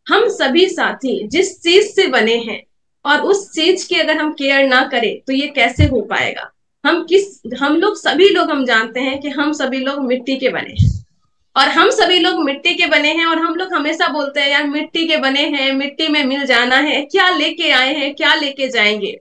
हम सभी साथी जिस चीज से बने हैं और उस चीज की अगर हम केयर ना करें तो ये कैसे हो पाएगा। हम लोग सभी लोग हम जानते हैं कि हम सभी लोग मिट्टी के बने हैं, और हम सभी लोग मिट्टी के बने हैं, और हम लोग हमेशा बोलते हैं यार मिट्टी के बने हैं, मिट्टी में मिल जाना है, क्या लेके आए हैं क्या लेके जाएंगे।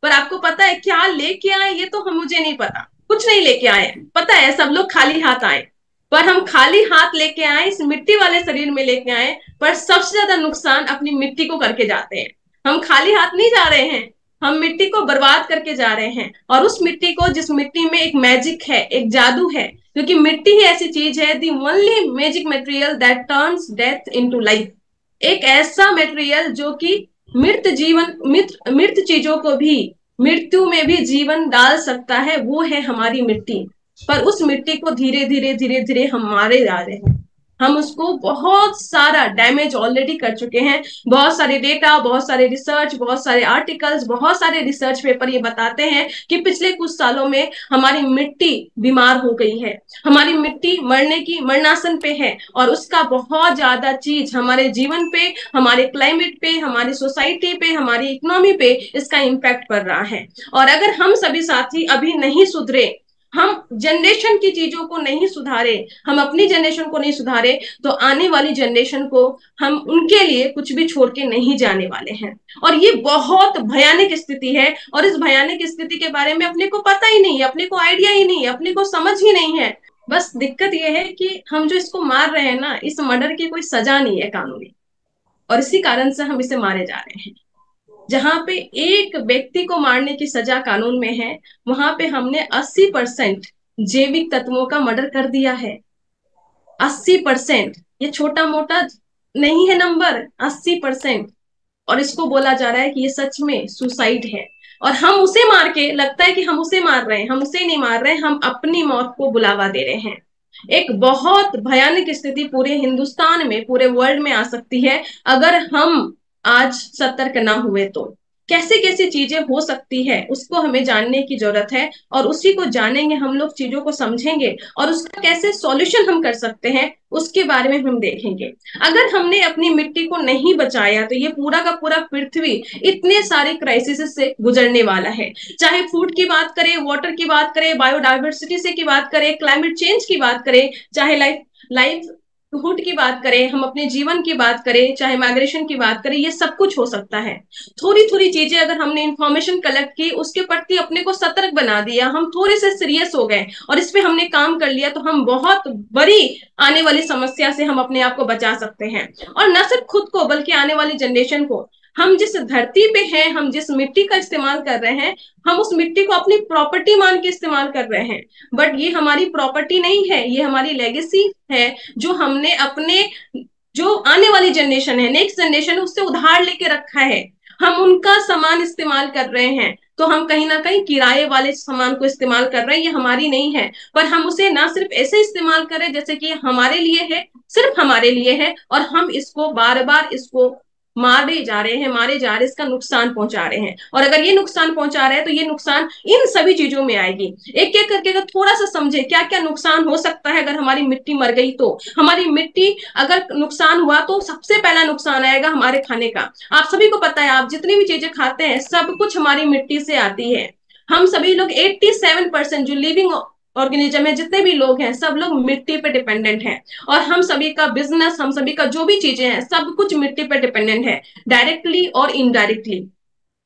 पर आपको पता है क्या लेके आए, ये तो हम मुझे नहीं पता। कुछ नहीं लेके आए हैं, पता है सब लोग खाली हाथ आए। पर हम खाली हाथ लेके आए, इस मिट्टी वाले शरीर में लेके आए, पर सबसे ज्यादा नुकसान अपनी मिट्टी को करके जाते हैं। हम खाली हाथ नहीं जा रहे हैं, हम मिट्टी को बर्बाद करके जा रहे हैं। और उस मिट्टी को, जिस मिट्टी में एक मैजिक है, एक जादू है, क्योंकि मिट्टी ही ऐसी चीज है, the only magic material that turns death into life. एक ऐसा मटेरियल जो कि मृत चीजों को भी मृत्यु में भी जीवन डाल सकता है, वो है हमारी मिट्टी। पर उस मिट्टी को धीरे धीरे धीरे धीरे हम मारे जा रहे हैं। हम उसको बहुत सारा डैमेज ऑलरेडी कर चुके हैं। बहुत सारे डेटा, बहुत सारे रिसर्च, बहुत सारे आर्टिकल्स, बहुत सारे रिसर्च पेपर ये बताते हैं कि पिछले कुछ सालों में हमारी मिट्टी बीमार हो गई है, हमारी मिट्टी मरने की मरणासन पे है। और उसका बहुत ज्यादा चीज हमारे जीवन पे, हमारे क्लाइमेट पे, हमारी सोसाइटी पे, हमारी इकोनॉमी पे इसका इम्पैक्ट पड़ रहा है। और अगर हम सभी साथी अभी नहीं सुधरे, हम जनरेशन की चीजों को नहीं सुधारे, हम अपनी जनरेशन को नहीं सुधारे, तो आने वाली जनरेशन को हम उनके लिए कुछ भी छोड़ के नहीं जाने वाले हैं। और ये बहुत भयानक स्थिति है, और इस भयानक स्थिति के बारे में अपने को पता ही नहीं है, अपने को आइडिया ही नहीं है, अपने को समझ ही नहीं है। बस दिक्कत यह है कि हम जो इसको मार रहे हैं ना, इस मर्डर की कोई सजा नहीं है कानूनी, और इसी कारण से हम इसे मारे जा रहे हैं। जहां पे एक व्यक्ति को मारने की सजा कानून में है, वहां पे हमने 80% जैविक तत्वों का मर्डर कर दिया है। 80%, ये छोटा मोटा नहीं है नंबर, 80%। और इसको बोला जा रहा है कि ये सच में सुसाइड है। और हम उसे मार के, लगता है कि हम उसे मार रहे हैं, हम उसे नहीं मार रहे हैं, हम अपनी मौत को बुलावा दे रहे हैं। एक बहुत भयानक स्थिति पूरे हिंदुस्तान में, पूरे वर्ल्ड में आ सकती है अगर हम आज सतर्क ना हुए तो। कैसे कैसे चीजें हो सकती है उसको हमें जानने की जरूरत है, और उसी को जानेंगे हम लोग, चीजों को समझेंगे, और उसका कैसे सॉल्यूशन हम कर सकते हैं उसके बारे में हम देखेंगे। अगर हमने अपनी मिट्टी को नहीं बचाया तो ये पूरा का पूरा पृथ्वी इतने सारे क्राइसिस से गुजरने वाला है। चाहे फूड की बात करें, वाटर की बात करें, बायोडाइवर्सिटी से की बात करें, क्लाइमेट चेंज की बात करें, चाहे लाइवहुड की बात करें, हम अपने जीवन की बात करें, चाहे माइग्रेशन की बात करें, ये सब कुछ हो सकता है। थोड़ी थोड़ी चीजें अगर हमने इंफॉर्मेशन कलेक्ट की, उसके प्रति अपने को सतर्क बना दिया, हम थोड़े से सीरियस हो गए और इस पे हमने काम कर लिया, तो हम बहुत बड़ी आने वाली समस्या से हम अपने आप को बचा सकते हैं। और न सिर्फ खुद को बल्कि आने वाली जनरेशन को। हम जिस धरती पे हैं, हम जिस मिट्टी का इस्तेमाल कर रहे हैं, हम उस मिट्टी को अपनी प्रॉपर्टी मान के इस्तेमाल कर रहे हैं। बट ये हमारी प्रॉपर्टी नहीं है, ये हमारी लेगेसी है, जो हमने अपने, जो आने वाली जनरेशन है, नेक्स्ट जनरेशन है, उससे उधार लेके रखा है। हम उनका सामान इस्तेमाल कर रहे हैं, तो हम कहीं ना कहीं किराए वाले सामान को इस्तेमाल कर रहे हैं, ये हमारी नहीं है। पर हम उसे ना सिर्फ ऐसे इस्तेमाल करें जैसे कि हमारे लिए है, सिर्फ हमारे लिए है, और हम इसको बार बार इसको मारे जा रहे हैं, मारे जा रहे हैं, इसका नुकसान पहुंचा रहे हैं। और अगर ये नुकसान पहुंचा रहे हैं तो ये नुकसान इन सभी चीजों में आएगी। एक एक करके अगर थोड़ा सा समझे क्या क्या नुकसान हो सकता है अगर हमारी मिट्टी मर गई तो। हमारी मिट्टी अगर नुकसान हुआ तो सबसे पहला नुकसान आएगा हमारे खाने का। आप सभी को पता है, आप जितनी भी चीजें खाते हैं सब कुछ हमारी मिट्टी से आती है। हम सभी लोग 87% जो लिविंग ऑर्गेनिज्म है, जितने भी लोग हैं, सब लोग मिट्टी पे डिपेंडेंट हैं। और हम सभी का बिजनेस, हम सभी का जो भी चीजें हैं, सब कुछ मिट्टी पे डिपेंडेंट है, डायरेक्टली और इनडायरेक्टली।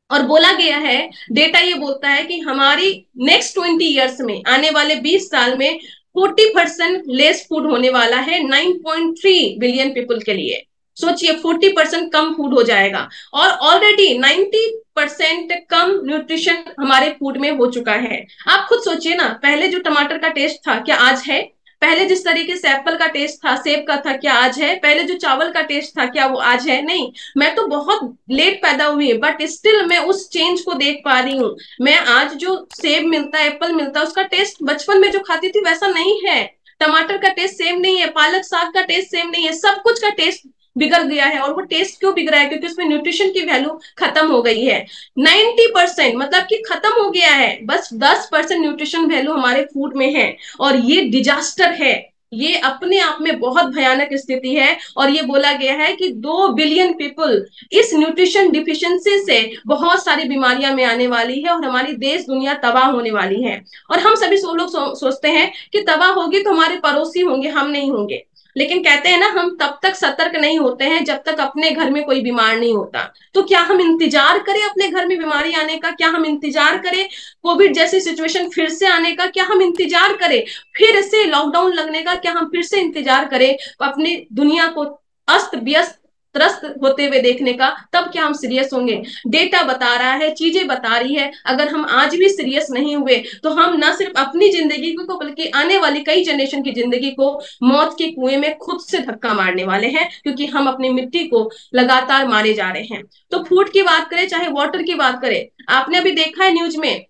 और बोला गया है, डेटा ये बोलता है कि हमारी नेक्स्ट 20 ईयर्स में, आने वाले 20 साल में 40% लेस फूड होने वाला है 9.3 बिलियन पीपल के लिए। सोचिए 40% कम फूड हो जाएगा, और ऑलरेडी 90% कम न्यूट्रिशन हमारे फूड में हो चुका है। आप खुद सोचिए ना, पहले जो टमाटर का टेस्ट था क्या आज है? पहले जिस तरीके से एप्पल का टेस्ट था, सेब का था, क्या आज है? पहले जो चावल का टेस्ट था क्या वो आज है? नहीं। मैं तो बहुत लेट पैदा हुई है, बट स्टिल मैं उस चेंज को देख पा रही हूँ। मैं आज जो सेब मिलता है, एप्पल मिलता है, उसका टेस्ट बचपन में जो खाती थी वैसा नहीं है। टमाटर का टेस्ट सेम नहीं है, पालक साग का टेस्ट सेम नहीं है, सब कुछ का टेस्ट बिगड़ गया है। और वो टेस्ट क्यों बिगड़ा है? क्योंकि उसमें न्यूट्रिशन की वैल्यू खत्म हो गई है। 90% मतलब कि खत्म हो गया है, बस 10% न्यूट्रिशन वैल्यू हमारे फूड में है। और ये डिजास्टर है। ये अपने आप में बहुत भयानक स्थिति है। और ये बोला गया है कि 2 बिलियन पीपल इस न्यूट्रिशन डिफिशियंसी से बहुत सारी बीमारियां में आने वाली है और हमारी देश दुनिया तबाह होने वाली है। और हम सभी लोग सोचते हैं कि तबाह होगी तो हमारे पड़ोसी होंगे, हम नहीं होंगे। लेकिन कहते हैं ना, हम तब तक सतर्क नहीं होते हैं जब तक अपने घर में कोई बीमार नहीं होता। तो क्या हम इंतजार करें अपने घर में बीमारी आने का? क्या हम इंतजार करें कोविड जैसी सिचुएशन फिर से आने का? क्या हम इंतजार करें फिर से लॉकडाउन लगने का? क्या हम फिर से इंतजार करें अपनी दुनिया को अस्त व्यस्त त्रस्त होते हुए देखने का? तब क्या हम सीरियस होंगे? डेटा बता रहा है, चीजें बता रही है, अगर हम आज भी सीरियस नहीं हुए तो हम न सिर्फ अपनी जिंदगी को बल्कि आने वाली कई जनरेशन की जिंदगी को मौत के कुएं में खुद से धक्का मारने वाले हैं, क्योंकि हम अपनी मिट्टी को लगातार मारे जा रहे हैं। तो फूड की बात करें चाहे वाटर की बात करें, आपने अभी देखा है न्यूज में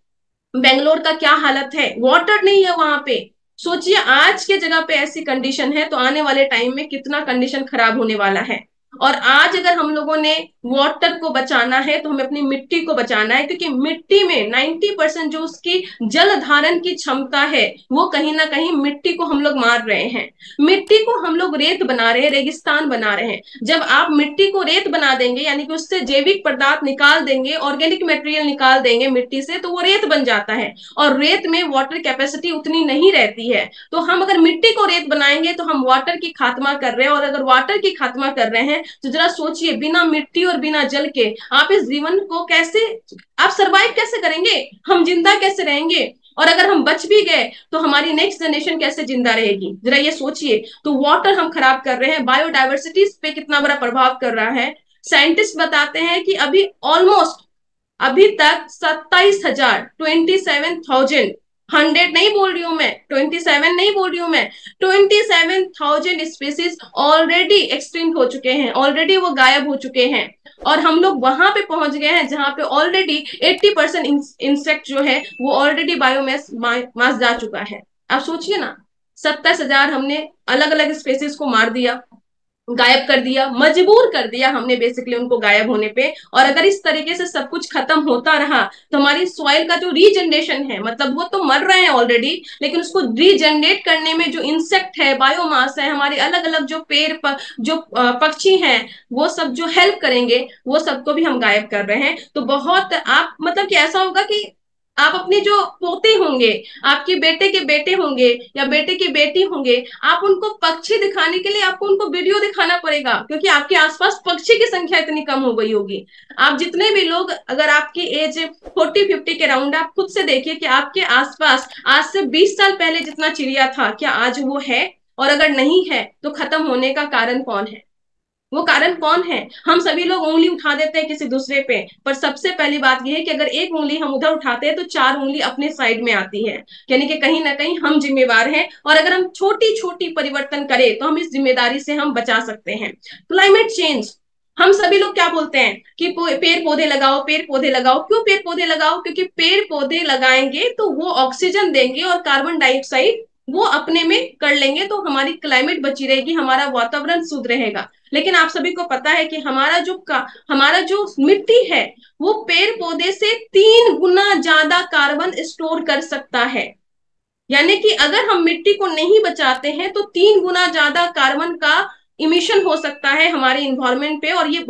बेंगलोर का क्या हालत है, वाटर नहीं है वहां पे। सोचिए आज के जगह पे ऐसी कंडीशन है तो आने वाले टाइम में कितना कंडीशन खराब होने वाला है। और आज अगर हम लोगों ने वाटर को बचाना है तो हमें अपनी मिट्टी को बचाना है, क्योंकि मिट्टी में 90% जो उसकी जल धारण की क्षमता है वो कहीं ना कहीं मिट्टी को हम लोग मार रहे हैं। मिट्टी को हम लोग रेत बना रहे हैं, रेगिस्तान बना रहे हैं। जब आप मिट्टी को रेत बना देंगे यानी कि उससे जैविक पदार्थ निकाल देंगे, ऑर्गेनिक मटेरियल निकाल देंगे मिट्टी से, तो वो रेत बन जाता है। और रेत में वाटर कैपेसिटी उतनी नहीं रहती है। तो हम अगर मिट्टी को रेत बनाएंगे तो हम वाटर की खात्मा कर रहे हैं। और अगर वाटर की खात्मा कर रहे हैं तो जरा सोचिए, बिना मिट्टी और बिना जल के आप इस जीवन को कैसे, आप सरवाइव कैसे करेंगे? हम जिंदा कैसे रहेंगे? और अगर हम बच भी गए तो हमारी नेक्स्ट जनरेशन कैसे जिंदा रहेगी? जरा ये सोचिए। तो वाटर हम खराब कर रहे हैं, बायोडाइवर्सिटी पे कितना बड़ा प्रभाव कर रहा है। साइंटिस्ट बताते हैं कि अभी तक 27,000, 100 नहीं बोल रही हूं मैं, 27 नहीं बोल रही हूं मैं, 27,000 स्पीसीज ऑलरेडी एक्सटिंक्ट हो चुके हैं, ऑलरेडी वो गायब हो चुके हैं। और हम लोग वहां पे पहुंच गए हैं जहां पे ऑलरेडी 80% इंसेक्ट जो है वो ऑलरेडी बायोमास मास जा चुका है। आप सोचिए ना, 27,000 हमने अलग अलग स्पेसीज को मार दिया, गायब कर दिया, मजबूर कर दिया हमने बेसिकली उनको गायब होने पे। और अगर इस तरीके से सब कुछ खत्म होता रहा तो हमारी सॉइल का जो रीजनरेशन है, मतलब वो तो मर रहे हैं ऑलरेडी, लेकिन उसको रीजनरेट करने में जो इंसेक्ट है, बायोमास है, हमारे अलग अलग जो जो पक्षी हैं, वो सब जो हेल्प करेंगे वो सबको भी हम गायब कर रहे हैं। तो बहुत आप मतलब कि ऐसा होगा कि आप अपने जो पोते होंगे, आपके बेटे के बेटे होंगे या बेटे की बेटी होंगे, आप उनको पक्षी दिखाने के लिए आपको उनको वीडियो दिखाना पड़ेगा, क्योंकि आपके आसपास पक्षी की संख्या इतनी कम हो गई होगी। आप जितने भी लोग, अगर आपकी एज 40-50 के राउंड, आप खुद से देखिए कि आपके आसपास आज से 20 साल पहले जितना चिड़िया था, क्या आज वो है? और अगर नहीं है तो खत्म होने का कारण कौन है? वो कारण कौन है? हम सभी लोग उंगली उठा देते हैं किसी दूसरे पे, पर सबसे पहली बात यह है कि अगर एक उंगली हम उधर उठाते हैं तो 4 उंगली अपने साइड में आती है, यानी कि कहीं ना कहीं हम जिम्मेवार हैं। और अगर हम छोटी छोटी परिवर्तन करें तो हम इस जिम्मेदारी से हम बचा सकते हैं। क्लाइमेट चेंज, हम सभी लोग क्या बोलते हैं कि पेड़ पौधे लगाओ, पेड़ पौधे लगाओ। क्यों पेड़ पौधे लगाओ? क्योंकि पेड़ पौधे लगाएंगे तो वो ऑक्सीजन देंगे और कार्बन डाइऑक्साइड वो अपने में कर लेंगे, तो हमारी क्लाइमेट बची रहेगी, हमारा वातावरण शुद्ध रहेगा। लेकिन आप सभी को पता है कि हमारा जो मिट्टी है वो पेड़ पौधे से 3 गुना ज्यादा कार्बन स्टोर कर सकता है। यानी कि अगर हम मिट्टी को नहीं बचाते हैं तो 3 गुना ज्यादा कार्बन का इमिशन हो सकता है हमारे इन्वायरमेंट पे, और ये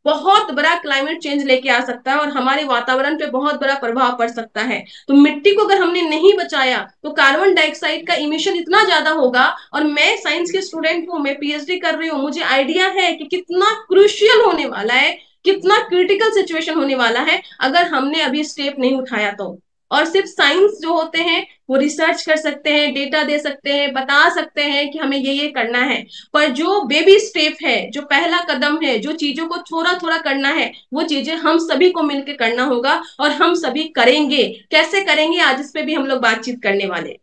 बहुत बड़ा क्लाइमेट चेंज लेके आ सकता है और हमारे वातावरण पे बहुत बड़ा प्रभाव पड़ सकता है। तो मिट्टी को अगर हमने नहीं बचाया तो कार्बन डाइऑक्साइड का इमिशन इतना ज्यादा होगा। और मैं साइंस के स्टूडेंट हूँ, मैं पीएचडी कर रही हूँ, मुझे आइडिया है कि कितना क्रूशियल होने वाला है, कितना क्रिटिकल सिचुएशन होने वाला है अगर हमने अभी स्टेप नहीं उठाया तो। और सिर्फ साइंस जो होते हैं वो रिसर्च कर सकते हैं, डेटा दे सकते हैं, बता सकते हैं कि हमें ये करना है। पर जो बेबी स्टेप है, जो पहला कदम है, जो चीजों को थोड़ा थोड़ा करना है, वो चीजें हम सभी को मिलकर करना होगा और हम सभी करेंगे। कैसे करेंगे, आज इस पे भी हम लोग बातचीत करने वाले।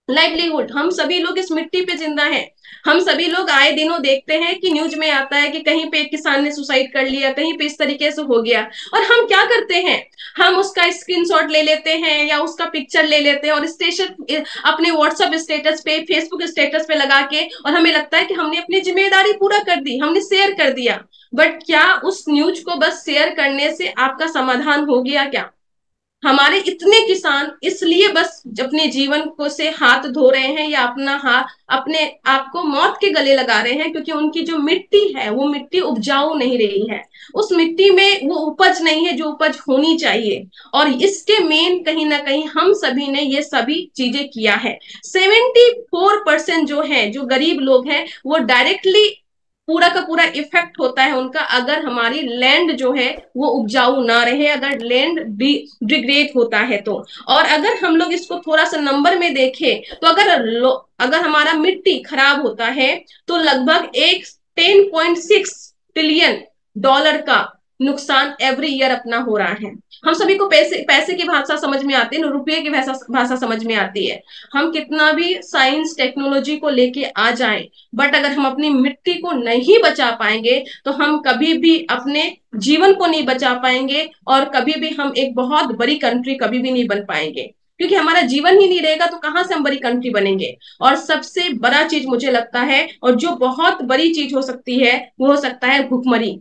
लाइवलीहुड, हम सभी लोग इस मिट्टी पे जिंदा हैं। हम सभी लोग आए दिनों देखते हैं कि न्यूज में आता है कि कहीं पे एक किसान ने सुसाइड कर लिया, कहीं पे इस तरीके से हो गया। और हम क्या करते हैं, हम उसका स्क्रीनशॉट ले लेते हैं या उसका पिक्चर ले लेते हैं और स्टेटस, अपने व्हाट्सएप स्टेटस पे, फेसबुक स्टेटस पे लगा के, और हमें लगता है कि हमने अपनी जिम्मेदारी पूरा कर दी, हमने शेयर कर दिया। बट क्या उस न्यूज को बस शेयर करने से आपका समाधान हो गया क्या? हमारे इतने किसान इसलिए बस अपने जीवन को से हाथ धो रहे हैं या अपना हाथ अपने आप को मौत के गले लगा रहे हैं, क्योंकि उनकी जो मिट्टी है वो मिट्टी उपजाऊ नहीं रही है। उस मिट्टी में वो उपज नहीं है जो उपज होनी चाहिए। और इसके मेन कहीं ना कहीं हम सभी ने ये सभी चीजें किया है। 74% जो है, जो गरीब लोग हैं, वो डायरेक्टली पूरा का पूरा इफेक्ट होता है उनका, अगर हमारी लैंड जो है वो उपजाऊ ना रहे, अगर लैंड डिग्रेड होता है तो। और अगर हम लोग इसको थोड़ा सा नंबर में देखें तो अगर हमारा मिट्टी खराब होता है तो लगभग एक 10.6 ट्रिलियन डॉलर का नुकसान एवरी ईयर अपना हो रहा है। हम सभी को पैसे पैसे की भाषा समझ में आती है, रुपये की भाषा भाषा समझ में आती है। हम कितना भी साइंस टेक्नोलॉजी को लेके आ जाएं, बट अगर हम अपनी मिट्टी को नहीं बचा पाएंगे तो हम कभी भी अपने जीवन को नहीं बचा पाएंगे, और कभी भी हम एक बहुत बड़ी कंट्री कभी भी नहीं बन पाएंगे। क्योंकि हमारा जीवन ही नहीं रहेगा तो कहां से हम बड़ी कंट्री बनेंगे। और सबसे बड़ा चीज मुझे लगता है, और जो बहुत बड़ी चीज हो सकती है, वो हो सकता है भुखमरी।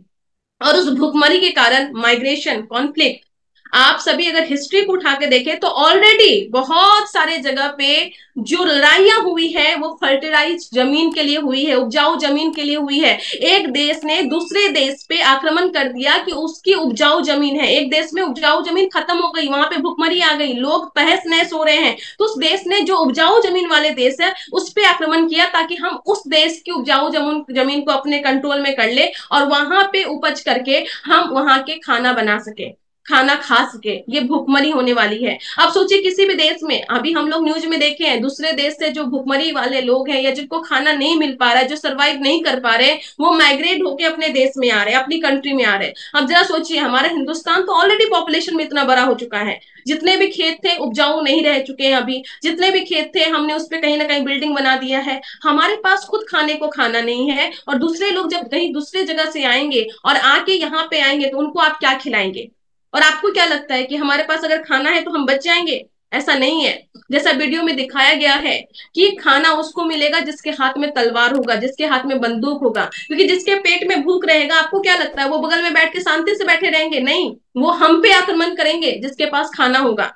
और उस भुखमरी के कारण माइग्रेशन, कॉन्फ्लिक्ट। आप सभी अगर हिस्ट्री को उठा के देखें तो ऑलरेडी बहुत सारे जगह पे जो लड़ाइयां हुई है वो फर्टिलाइज जमीन के लिए हुई है, उपजाऊ जमीन के लिए हुई है। एक देश ने दूसरे देश पे आक्रमण कर दिया कि उसकी उपजाऊ जमीन है, एक देश में उपजाऊ जमीन खत्म हो गई, वहां पे भुखमरी आ गई, लोग तहस नहस हो रहे हैं, तो उस देश ने जो उपजाऊ जमीन वाले देश है उस पे आक्रमण किया ताकि हम उस देश की उपजाऊ जमीन को अपने कंट्रोल में कर ले और वहां पे उपज करके हम वहां के खाना बना सके, खाना खा सके। ये भुखमरी होने वाली है। अब सोचिए किसी भी देश में, अभी हम लोग न्यूज में देखे हैं, दूसरे देश से जो भुखमरी वाले लोग हैं या जिनको खाना नहीं मिल पा रहा है, जो सर्वाइव नहीं कर पा रहे, वो माइग्रेट होके अपने देश में आ रहे हैं, अपनी कंट्री में आ रहे हैं। अब जरा सोचिए, हमारा हिंदुस्तान तो ऑलरेडी पॉपुलेशन में इतना बड़ा हो चुका है, जितने भी खेत थे उपजाऊ नहीं रह चुके हैं, अभी जितने भी खेत थे हमने उस पर कहीं ना कहीं बिल्डिंग बना दिया है। हमारे पास खुद खाने को खाना नहीं है, और दूसरे लोग जब कहीं दूसरे जगह से आएंगे और आके यहाँ पे आएंगे तो उनको आप क्या खिलाएंगे। और आपको क्या लगता है कि हमारे पास अगर खाना है तो हम बच जाएंगे? ऐसा नहीं है। जैसा वीडियो में दिखाया गया है कि खाना उसको मिलेगा जिसके हाथ में तलवार होगा, जिसके हाथ में बंदूक होगा, क्योंकि जिसके पेट में भूख रहेगा, आपको क्या लगता है वो बगल में बैठ के शांति से बैठे रहेंगे? नहीं, वो हम पे आक्रमण करेंगे जिसके पास खाना होगा।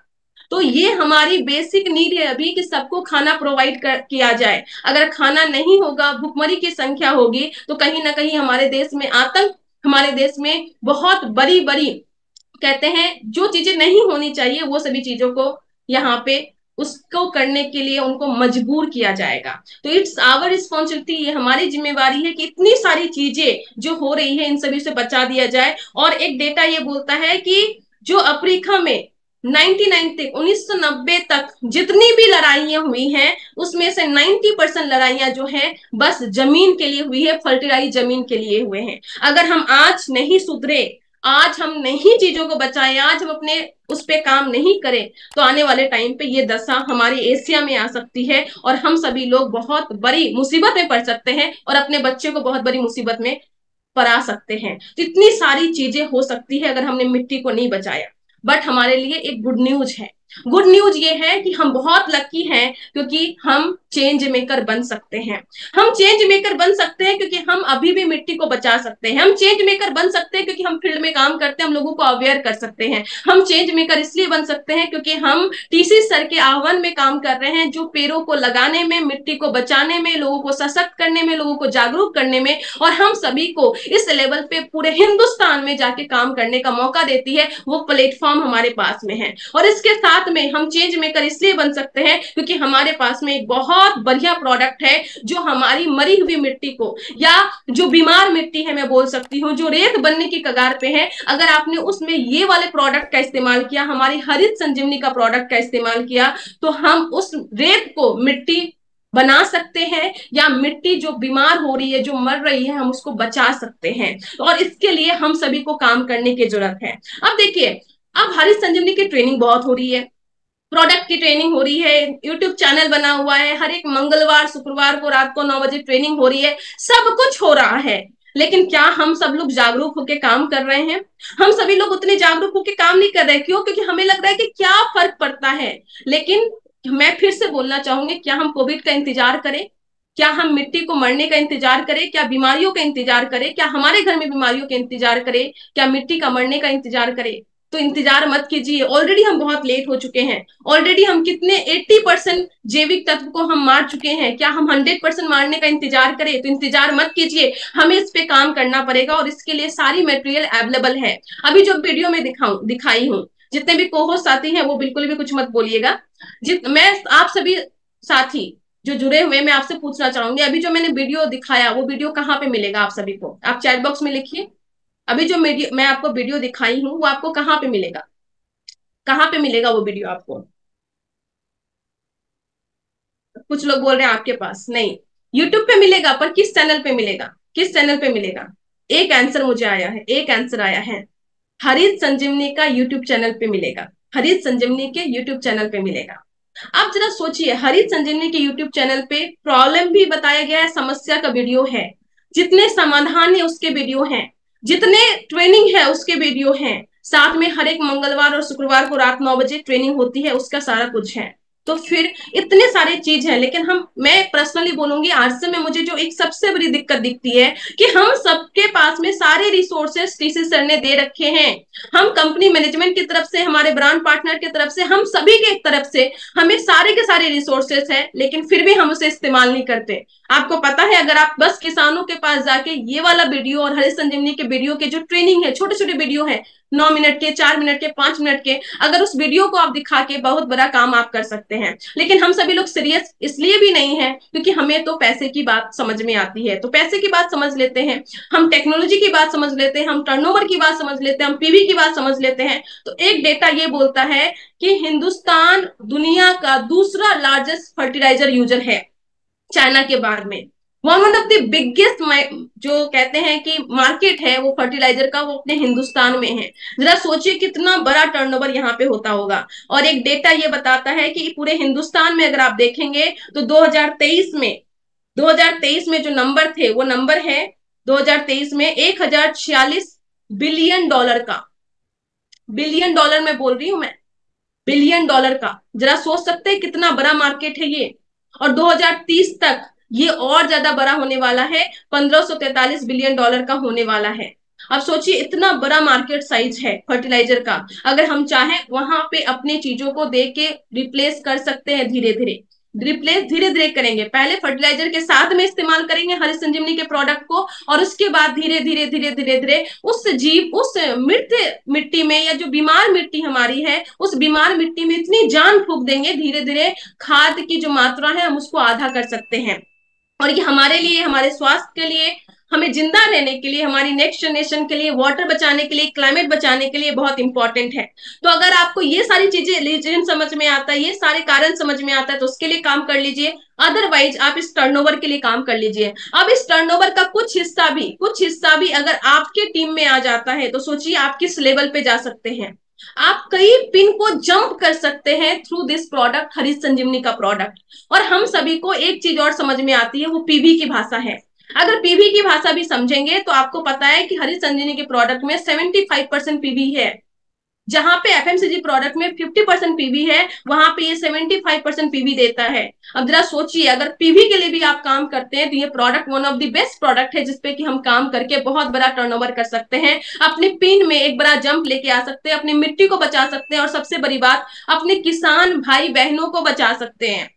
तो ये हमारी बेसिक नीड है अभी कि सबको खाना प्रोवाइड किया जाए। अगर खाना नहीं होगा, भुखमरी की संख्या होगी, तो कहीं ना कहीं हमारे देश में आतंक, हमारे देश में बहुत बड़ी बड़ी, कहते हैं जो चीजें नहीं होनी चाहिए वो सभी चीजों को यहाँ पे उसको करने के लिए उनको मजबूर किया जाएगा। तो इट्स आवर रिस्पॉन्सिबिलिटी, ये हमारी जिम्मेवारी है कि इतनी सारी चीजें जो हो रही है इन सभी से बचा दिया जाए। और एक डेटा ये बोलता है कि जो अफ्रीका में 99 तक 1990 तक जितनी भी लड़ाइयां हुई हैं उसमें से 90% लड़ाइयां जो है बस जमीन के लिए हुई है, फर्टिलाइज जमीन के लिए हुए हैं। अगर हम आज नहीं सुधरे, आज हम नहीं चीजों को बचाएं, आज हम अपने उस पे काम नहीं करें, तो आने वाले टाइम पे ये दशा हमारी एशिया में आ सकती है और हम सभी लोग बहुत बड़ी मुसीबत में पड़ सकते हैं और अपने बच्चे को बहुत बड़ी मुसीबत में पड़ा सकते हैं। तो इतनी सारी चीजें हो सकती है अगर हमने मिट्टी को नहीं बचाया। बट हमारे लिए एक गुड न्यूज है। गुड न्यूज ये है कि हम बहुत लकी हैं क्योंकि हम चेंज मेकर बन सकते हैं। हम चेंज मेकर बन सकते हैं क्योंकि हम अभी भी मिट्टी को बचा सकते हैं। हम चेंज मेकर बन सकते हैं क्योंकि हम फील्ड में काम करते हैं, हम लोगों को अवेयर कर सकते हैं। हम चेंज मेकर इसलिए बन सकते हैं क्योंकि हम टीसी सर के आह्वान में काम कर रहे हैं, जो पेड़ों को लगाने में, मिट्टी को बचाने में, लोगों को सशक्त करने में, लोगों को जागरूक करने में, और हम सभी को इस लेवल पे पूरे हिंदुस्तान में जाके काम करने का मौका देती है, वो प्लेटफॉर्म हमारे पास में है। और इसके साथ में हम चेंज मेकर इसलिए बन सकते हैं क्योंकि हमारे पास में एक बहुत बढ़िया प्रोडक्ट है जो हमारी मरी हुई मिट्टी को, या जो बीमार मिट्टी है मैं बोल सकती हूँ, जो रेत बनने की कगार पे है, अगर आपने उसमें ये वाले प्रोडक्ट का इस्तेमाल किया, हमारी हरित संजीवनी का प्रोडक्ट का इस्तेमाल किया, तो हम उस रेत को मिट्टी बना सकते हैं, या मिट्टी जो बीमार हो रही है, जो मर रही है, हम उसको बचा सकते हैं। और इसके लिए हम सभी को काम करने की जरूरत है। अब देखिए, अब हरित संजीवनी की ट्रेनिंग बहुत हो रही है, प्रोडक्ट की ट्रेनिंग हो रही है, यूट्यूब चैनल बना हुआ है, हर एक मंगलवार शुक्रवार को रात को 9 बजे ट्रेनिंग हो रही है, सब कुछ हो रहा है। लेकिन क्या हम सब लोग जागरूक होकर काम कर रहे हैं? हम सभी लोग उतने जागरूक होकर काम नहीं कर रहे। क्यों? क्योंकि हमें लग रहा है कि क्या फर्क पड़ता है। लेकिन मैं फिर से बोलना चाहूंगी, क्या हम कोविड का इंतजार करें? क्या हम मिट्टी को मरने का इंतजार करें? क्या बीमारियों का इंतजार करें? क्या हमारे घर में बीमारियों का इंतजार करें? क्या मिट्टी का मरने का इंतजार करें? तो इंतजार मत कीजिए, ऑलरेडी हम बहुत लेट हो चुके हैं। ऑलरेडी हम कितने 80% जैविक तत्व को हम मार चुके हैं, क्या हम 100% मारने का इंतजार करें? तो इंतजार मत कीजिए, हमें इस पे काम करना पड़ेगा और इसके लिए सारी मटेरियल अवेलेबल है। अभी जो वीडियो में दिखाई हूँ, जितने भी कोहोस्ट साथी हैं वो बिल्कुल भी कुछ मत बोलिएगा। मैं आप सभी साथी जो जुड़े हुए, मैं आपसे पूछना चाहूंगी, अभी जो मैंने वीडियो दिखाया वो वीडियो कहाँ पे मिलेगा आप सभी को? आप चैट बॉक्स में लिखिए। अभी जो मैं आपको वीडियो दिखाई हूँ वो आपको कहाँ पे मिलेगा? कहाँ पे मिलेगा वो वीडियो आपको? कुछ लोग बोल रहे हैं आपके पास नहीं। यूट्यूब पे मिलेगा, पर किस चैनल पे मिलेगा? किस चैनल पे मिलेगा? एक आंसर मुझे आया है, एक आंसर आया है। हरित संजीवनी का यूट्यूब चैनल पे मिलेगा। हरित संजीवनी के यूट्यूब चैनल पे मिलेगा। आप जरा सोचिए, हरित संजीवनी के यूट्यूब चैनल पे प्रॉब्लम भी बताया गया है, समस्या का वीडियो है, जितने समाधान है उसके वीडियो हैं, जितने ट्रेनिंग है उसके वीडियो हैं, साथ में हर एक मंगलवार और शुक्रवार को रात 9 बजे ट्रेनिंग होती है, उसका सारा कुछ है। तो फिर इतने सारे चीज है, लेकिन मैं पर्सनली बोलूंगी आरसे में मुझे जो एक सबसे बड़ी दिक्कत दिखती है कि हम सबके पास में सारे रिसोर्सेस टीसी सर ने दे रखे हैं। हम कंपनी मैनेजमेंट की तरफ से, हमारे ब्रांड पार्टनर की तरफ से, हम सभी के तरफ से हमें सारे के सारे रिसोर्सेस है, लेकिन फिर भी हम उसे इस्तेमाल नहीं करते। आपको पता है, अगर आप बस किसानों के पास जाके ये वाला वीडियो और हरित संजीवनी के वीडियो के जो ट्रेनिंग है, छोटे छोटे वीडियो है, 9 मिनट के, 4 मिनट के, 5 मिनट के, अगर उस वीडियो को आप दिखा के बहुत बड़ा काम आप कर सकते हैं। लेकिन हम सभी लोग सीरियस इसलिए भी नहीं है क्योंकि हमें तो पैसे की बात समझ में आती है, तो पैसे की बात समझ लेते हैं, हम टेक्नोलॉजी की बात समझ लेते हैं, हम टर्नओवर की बात समझ लेते हैं, हम पीवी की बात समझ लेते हैं। तो एक डेटा ये बोलता है कि हिंदुस्तान दुनिया का दूसरा लार्जेस्ट फर्टिलाइजर यूजर है, चाइना के बाद में। वन ऑफ द बिगेस्ट, जो कहते हैं कि मार्केट है वो फर्टिलाइजर का, वो अपने हिंदुस्तान में है। जरा सोचिए कितना बड़ा टर्नओवर यहाँ पे होता होगा। और एक डेटा ये बताता है कि पूरे हिंदुस्तान में अगर आप देखेंगे तो 2023 में जो नंबर थे वो नंबर है 2023 में 1046 बिलियन डॉलर का। बिलियन डॉलर में बोल रही हूं मैं, बिलियन डॉलर का। जरा सोच सकते हैं कितना बड़ा मार्केट है ये। और 2030 तक ये और ज्यादा बड़ा होने वाला है, 1543 बिलियन डॉलर का होने वाला है। अब सोचिए इतना बड़ा मार्केट साइज है फर्टिलाइजर का। अगर हम चाहें वहां पे अपनी चीजों को दे के रिप्लेस कर सकते हैं, धीरे धीरे रिप्लेस धीरे धीरे करेंगे। पहले फर्टिलाइजर के साथ में इस्तेमाल करेंगे हरित संजीवनी के प्रोडक्ट को, और उसके बाद धीरे धीरे धीरे धीरे धीरे उस जीव, उस मृत मिट्टी में, या जो बीमार मिट्टी हमारी है, उस बीमार मिट्टी में इतनी जान फूंक देंगे, धीरे धीरे खाद की जो मात्रा है हम उसको आधा कर सकते हैं। और ये हमारे लिए, हमारे स्वास्थ्य के लिए, हमें जिंदा रहने के लिए, हमारी नेक्स्ट जनरेशन के लिए, वाटर बचाने के लिए, क्लाइमेट बचाने के लिए बहुत इंपॉर्टेंट है। तो अगर आपको ये सारी चीजें रीजन समझ में आता है, ये सारे कारण समझ में आता है, तो उसके लिए काम कर लीजिए। अदरवाइज आप इस टर्नओवर के लिए काम कर लीजिए। अब इस टर्नओवर का कुछ हिस्सा भी अगर आपके टीम में आ जाता है तो सोचिए आप किस लेवल पे जा सकते हैं। आप कई पिन को जंप कर सकते हैं थ्रू दिस प्रोडक्ट, हरित संजीवनी का प्रोडक्ट। और हम सभी को एक चीज और समझ में आती है, वो पीवी की भाषा है। अगर पीवी की भाषा भी समझेंगे तो आपको पता है कि हरित संजीवनी के प्रोडक्ट में 75% पीवी है। जहां पे एफएमसीजी प्रोडक्ट में 50% पीवी है, वहां पे ये 75% पीवी देता है। अब जरा सोचिए, अगर पीवी के लिए भी आप काम करते हैं तो ये product one of the best product है, जिसपे कि हम काम करके बहुत बड़ा टर्नओवर कर सकते हैं, अपने पिन में एक बड़ा जंप लेके आ सकते हैं, अपनी मिट्टी को बचा सकते हैं, और सबसे बड़ी बात, अपने किसान भाई बहनों को बचा सकते हैं।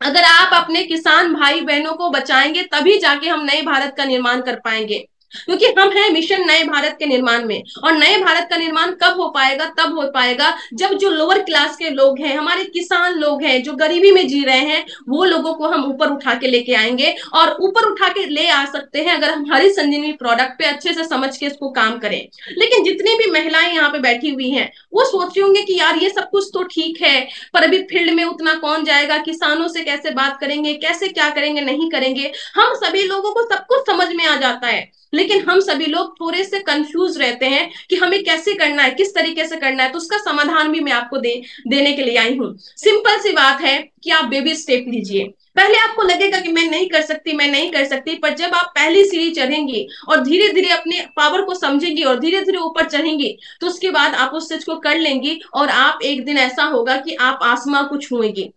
अगर आप अपने किसान भाई बहनों को बचाएंगे तभी जाके हम नए भारत का निर्माण कर पाएंगे, क्योंकि हम हैं मिशन नए भारत के निर्माण में। और नए भारत का निर्माण कब हो पाएगा? तब हो पाएगा जब जो लोअर क्लास के लोग हैं, हमारे किसान लोग हैं, जो गरीबी में जी रहे हैं, वो लोगों को हम ऊपर उठा के लेके आएंगे। और ऊपर उठा के ले आ सकते हैं अगर हम हरित संजीवनी प्रोडक्ट पे अच्छे से समझ के इसको काम करें। लेकिन जितनी भी महिलाएं यहाँ पे बैठी हुई हैं, वो सोच रही होंगे कि यार ये सब कुछ तो ठीक है, पर अभी फील्ड में उतना कौन जाएगा, किसानों से कैसे बात करेंगे, कैसे क्या करेंगे, नहीं करेंगे। हम सभी लोगों को सब कुछ समझ में आ जाता है, लेकिन हम सभी लोग थोड़े से कंफ्यूज रहते हैं कि हमें कैसे करना है, किस तरीके से करना है। तो उसका समाधान भी मैं आपको देने के लिए आई हूँ। सिंपल सी बात है कि आप बेबी स्टेप लीजिए। पहले आपको लगेगा कि मैं नहीं कर सकती, मैं नहीं कर सकती, पर जब आप पहली सीढ़ी चढ़ेंगी और धीरे धीरे अपने पावर को समझेंगी और धीरे धीरे ऊपर चढ़ेंगी, तो उसके बाद आप उस चीज को कर लेंगी, और आप एक दिन ऐसा होगा कि आप आसमां को छुएंगी।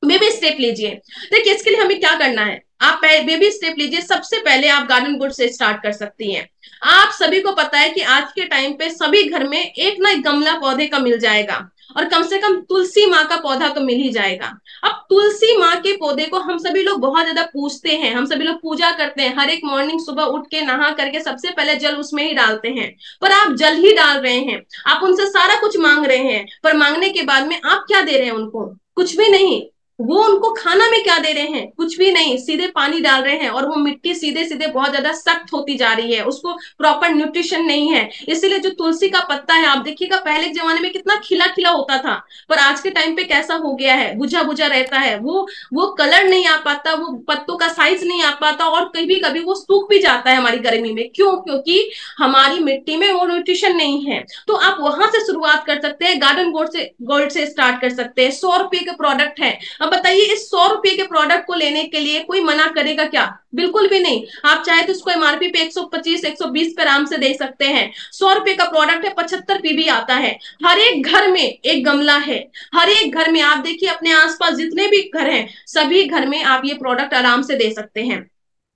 बेबी स्टेप लीजिए। देखिए, इसके लिए हमें क्या करना है? आप बेबी स्टेप लीजिए, सबसे पहले आप गार्डन गुड से स्टार्ट कर सकती हैं। आप सभी को पता है कि आज के टाइम पे सभी घर में एक ना एक गमला पौधे का मिल जाएगा, और कम से कम तुलसी माँ का पौधा तो मिल ही जाएगा। अब तुलसी माँ के पौधे को हम सभी लोग बहुत ज्यादा पूजते हैं, हम सभी लोग पूजा करते हैं, हर एक मॉर्निंग सुबह उठ के नहा करके सबसे पहले जल उसमें ही डालते हैं। पर आप जल ही डाल रहे हैं, आप उनसे सारा कुछ मांग रहे हैं, पर मांगने के बाद में आप क्या दे रहे हैं उनको? कुछ भी नहीं। वो उनको खाना में क्या दे रहे हैं? कुछ भी नहीं, सीधे पानी डाल रहे हैं, और वो मिट्टी सीधे सीधे बहुत ज्यादा सख्त होती जा रही है, उसको प्रॉपर न्यूट्रिशन नहीं है। इसीलिए जो तुलसी का पत्ता है, आप देखिएगा पहले के जमाने में कितना खिला खिला होता था, पर आज के टाइम पे कैसा हो गया है, बुझा बुझा रहता है। वो कलर नहीं आ पाता, वो पत्तों का साइज नहीं आ पाता, और कभी कभी वो सूख भी जाता है हमारी गर्मी में। क्यों? क्योंकि हमारी मिट्टी में वो न्यूट्रिशन नहीं है। तो आप वहां से शुरुआत कर सकते हैं, गार्डन गोल्ड से स्टार्ट कर सकते हैं। 100 रुपए के प्रोडक्ट है। अब बताइए, इस 100 रुपए के प्रोडक्ट को लेने के लिए कोई मना करेगा क्या? बिल्कुल भी नहीं। आप चाहे तो इसको एमआरपी पे 125 120 पे आराम से दे सकते हैं। 100 रुपए का प्रोडक्ट है, 75 पीबी आता है। हर एक घर में एक गमला है, हर एक घर में आप देखिए अपने आसपास जितने भी घर हैं, सभी घर में आप ये प्रोडक्ट आराम से दे सकते हैं।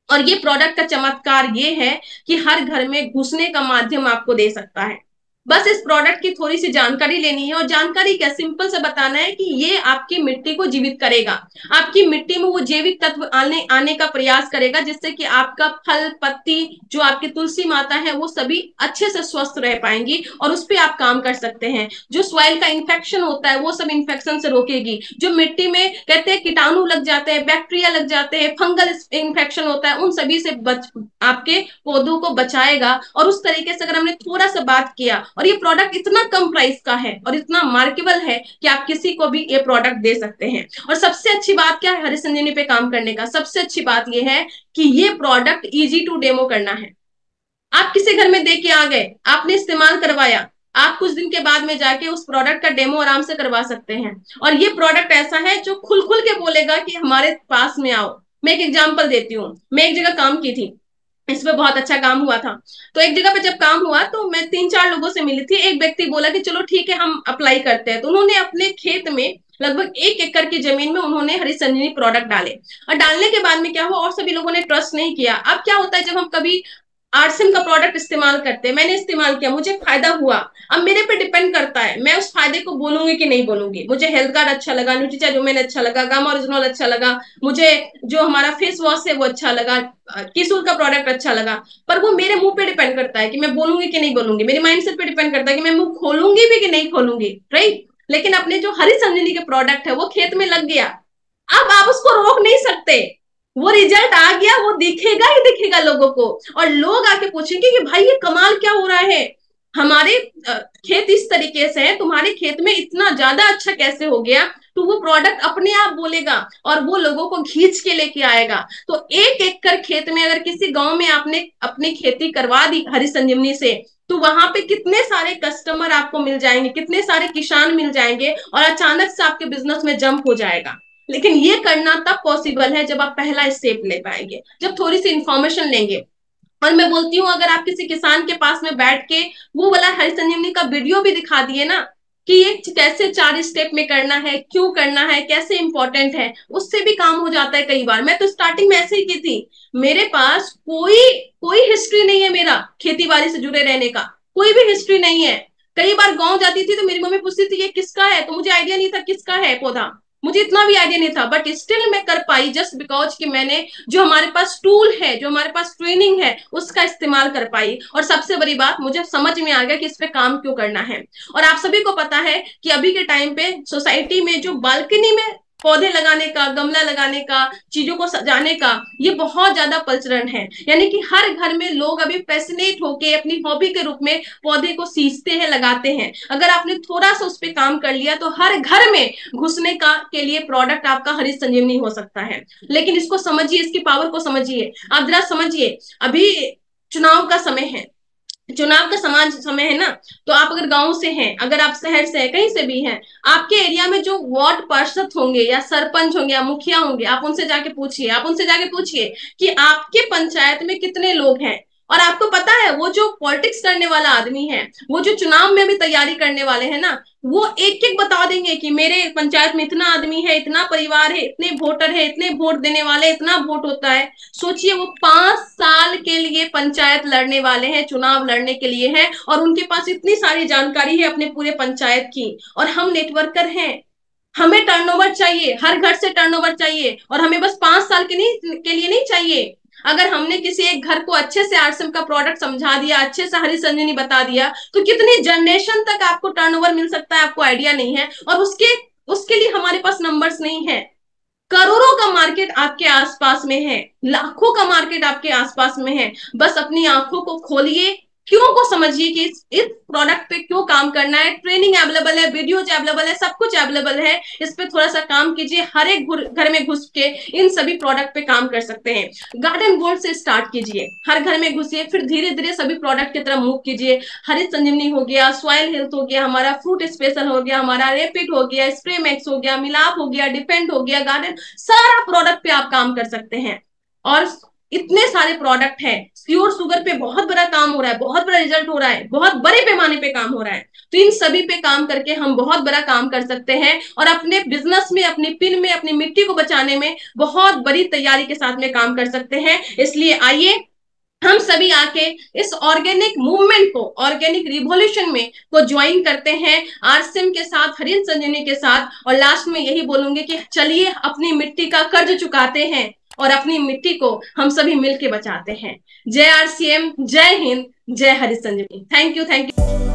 और ये प्रोडक्ट का चमत्कार ये है कि हर घर में घुसने का माध्यम आपको दे सकता है। बस इस प्रोडक्ट की थोड़ी सी जानकारी लेनी है, और जानकारी क्या, सिंपल से बताना है कि ये आपकी मिट्टी को जीवित करेगा। आपकी मिट्टी में वो जैविक तत्व आने आने का प्रयास करेगा, जिससे कि आपका फल पत्ती, जो आपकी तुलसी माता है, वो सभी अच्छे से स्वस्थ रह पाएंगी, और उस पर आप काम कर सकते हैं। जो सॉइल का इन्फेक्शन होता है, वो सब इन्फेक्शन से रोकेगी। जो मिट्टी में कहते हैं कीटाणु लग जाते हैं, बैक्टीरिया लग जाते हैं, फंगल इन्फेक्शन होता है, उन सभी से आपके पौधों को बचाएगा। और उस तरीके से अगर हमने थोड़ा सा बात किया, और ये प्रोडक्ट इतना कम प्राइस का है और इतना मार्केबल है कि आप किसी को भी ये प्रोडक्ट दे सकते हैं। और सबसे अच्छी बात क्या है हरी संजीवनी पे काम करने का? सबसे अच्छी बात ये है कि ये प्रोडक्ट इजी टू डेमो करना है। आप किसी घर में दे के आ गए, आपने इस्तेमाल करवाया, आप कुछ दिन के बाद में जाके उस प्रोडक्ट का डेमो आराम से करवा सकते हैं। और ये प्रोडक्ट ऐसा है जो खुल खुल के बोलेगा कि हमारे पास में आओ। मैं एक एग्जांपल देती हूँ। मैं एक जगह काम की थी, इस पे बहुत अच्छा काम हुआ था। तो एक जगह पे जब काम हुआ तो मैं 3-4 लोगों से मिली थी। एक व्यक्ति बोला कि चलो ठीक है हम अप्लाई करते हैं। तो उन्होंने अपने खेत में लगभग 1 एकड़ की जमीन में उन्होंने हरी संजीवनी प्रोडक्ट डाले, और डालने के बाद में क्या हुआ, और सभी लोगों ने ट्रस्ट नहीं किया। अब क्या होता है, जब हम कभी आरसीएम का प्रोडक्ट इस्तेमाल करते हैं, मैंने इस्तेमाल किया, मुझे फायदा हुआ, अब मेरे पे डिपेंड करता है मैं उस फायदे को बोलूंगी कि नहीं बोलूंगी। मुझे हेल्थ कार्ड अच्छा लगा, न्यूट्रीचार्ज अच्छा लगा, गामा ओरिजिनल अच्छा लगा, मुझे जो हमारा फेस वॉश है वो अच्छा लगा, किसूल का प्रोडक्ट अच्छा लगा, पर वो मेरे मुंह पे डिपेंड करता है कि मैं बोलूंगी कि नहीं बोलूंगी। मेरे माइंडसेट पे डिपेंड करता है कि मैं मुंह खोलूंगी भी कि नहीं खोलूंगी, राइट। लेकिन अपने जो हरी संजीवनी के प्रोडक्ट है वो खेत में लग गया, अब आप उसको रोक नहीं सकते। वो रिजल्ट आ गया, वो दिखेगा ही दिखेगा लोगों को, और लोग आके पूछेंगे कि भाई ये कमाल क्या हो रहा है, हमारे खेत इस तरीके से है, तुम्हारे खेत में इतना ज्यादा अच्छा कैसे हो गया। तो वो प्रोडक्ट अपने आप बोलेगा और वो लोगों को खींच के लेके आएगा। तो 1 एकड़ खेत में अगर किसी गांव में आपने अपनी खेती करवा दी हरी संजीवनी से, तो वहां पे कितने सारे कस्टमर आपको मिल जाएंगे, कितने सारे किसान मिल जाएंगे, और अचानक से आपके बिजनेस में जंप हो जाएगा। लेकिन ये करना तब पॉसिबल है जब आप पहला स्टेप ले पाएंगे, जब थोड़ी सी इंफॉर्मेशन लेंगे। और मैं बोलती हूँ, अगर आप किसी किसान के पास में बैठ के वो वाला हरी संजीवनी का वीडियो भी दिखा दिए ना, कि ये कैसे 4 स्टेप में करना है, क्यों करना है, कैसे इंपॉर्टेंट है, उससे भी काम हो जाता है। कई बार मैं तो स्टार्टिंग में ऐसे ही की थी, मेरे पास कोई कोई हिस्ट्री नहीं है, मेरा खेती बाड़ी से जुड़े रहने का कोई भी हिस्ट्री नहीं है। कई बार गांव जाती थी तो मेरी मम्मी पूछती थी ये किसका है, तो मुझे आइडिया नहीं था किसका है पौधा, मुझे इतना भी आइडिया नहीं था, बट स्टिल मैं कर पाई जस्ट बिकॉज कि मैंने जो हमारे पास टूल है, जो हमारे पास ट्रेनिंग है, उसका इस्तेमाल कर पाई। और सबसे बड़ी बात, मुझे समझ में आ गया कि इस पे काम क्यों करना है। और आप सभी को पता है कि अभी के टाइम पे सोसाइटी में जो बालकनी में पौधे लगाने का, गमला लगाने का, चीजों को सजाने का, ये बहुत ज्यादा प्रचलन है। यानी कि हर घर में लोग अभी पैशनेट होके अपनी हॉबी के रूप में पौधे को सींचते हैं, लगाते हैं। अगर आपने थोड़ा सा उस पर काम कर लिया तो हर घर में घुसने का के लिए प्रोडक्ट आपका हरी संजीवनी हो सकता है। लेकिन इसको समझिए, इसकी पावर को समझिए। आप जरा समझिए, अभी चुनाव का समय है, चुनाव का समाज समय है ना, तो आप अगर गांव से हैं, अगर आप शहर से हैं, कहीं से भी हैं, आपके एरिया में जो वार्ड पार्षद होंगे या सरपंच होंगे या मुखिया होंगे, आप उनसे जाके पूछिए, आप उनसे जाके पूछिए कि आपके पंचायत में कितने लोग हैं और आपको पता है वो जो पॉलिटिक्स करने वाला आदमी है, वो जो चुनाव में भी तैयारी करने वाले हैं ना, वो एक एक बता देंगे कि मेरे पंचायत में इतना आदमी है, इतना परिवार है, इतने वोटर है, इतने वोट देने वाले, इतना वोट होता है। सोचिए वो 5 साल के लिए पंचायत लड़ने वाले हैं, चुनाव लड़ने के लिए है, और उनके पास इतनी सारी जानकारी है अपने पूरे पंचायत की। और हम नेटवर्कर हैं, हमें टर्नओवर चाहिए, हर घर से टर्नओवर चाहिए, और हमें बस 5 साल के लिए नहीं चाहिए। अगर हमने किसी एक घर को अच्छे से आरसीएम का प्रोडक्ट समझा दिया, अच्छे से हरी संजीवनी बता दिया, तो कितनी जनरेशन तक आपको टर्नओवर मिल सकता है, आपको आइडिया नहीं है। और उसके उसके लिए हमारे पास नंबर्स नहीं है। करोड़ों का मार्केट आपके आसपास में है, लाखों का मार्केट आपके आसपास में है। बस अपनी आंखों को खोलिए, क्यों को समझिए कि इस प्रोडक्ट पे क्यों काम करना है। ट्रेनिंग अवेलेबल है, वीडियोज अवेलेबल है, सब कुछ अवेलेबल है। इस पे थोड़ा सा काम कीजिए, हर एक घर में घुस के इन सभी प्रोडक्ट पे काम कर सकते हैं। गार्डन गोल्ड से स्टार्ट कीजिए, हर घर में घुसिए, फिर धीरे धीरे सभी प्रोडक्ट की तरफ मूव कीजिए। हरित संजीवनी हो गया, सॉइल हेल्थ हो गया, हमारा फ्रूट स्पेशल हो गया, हमारा रेपिड हो गया, स्प्रे मैक्स हो गया, मिलाप हो गया, डिपेंड हो गया, गार्डन, सारा प्रोडक्ट पे आप काम कर सकते हैं। और इतने सारे प्रोडक्ट हैं। प्योर शुगर पे बहुत बड़ा काम हो रहा है, बहुत बड़ा रिजल्ट हो रहा है, बहुत बड़े पैमाने पे काम हो रहा है। तो इन सभी पे काम करके हम बहुत बड़ा काम कर सकते हैं, और अपने बिजनेस में, अपनी पिन में, अपनी मिट्टी को बचाने में बहुत बड़ी तैयारी के साथ में काम कर सकते हैं। इसलिए आइए हम सभी आके इस ऑर्गेनिक मूवमेंट को, ऑर्गेनिक रिवॉल्यूशन में को ज्वाइन करते हैं, आरसीएम के साथ, हरित संजीवनी के साथ। और लास्ट में यही बोलूंगे कि चलिए अपनी मिट्टी का कर्ज चुकाते हैं, और अपनी मिट्टी को हम सभी मिलके बचाते हैं। जय आरसीएम, जय हिंद, जय हरित संजीवनी। Thank you, thank you.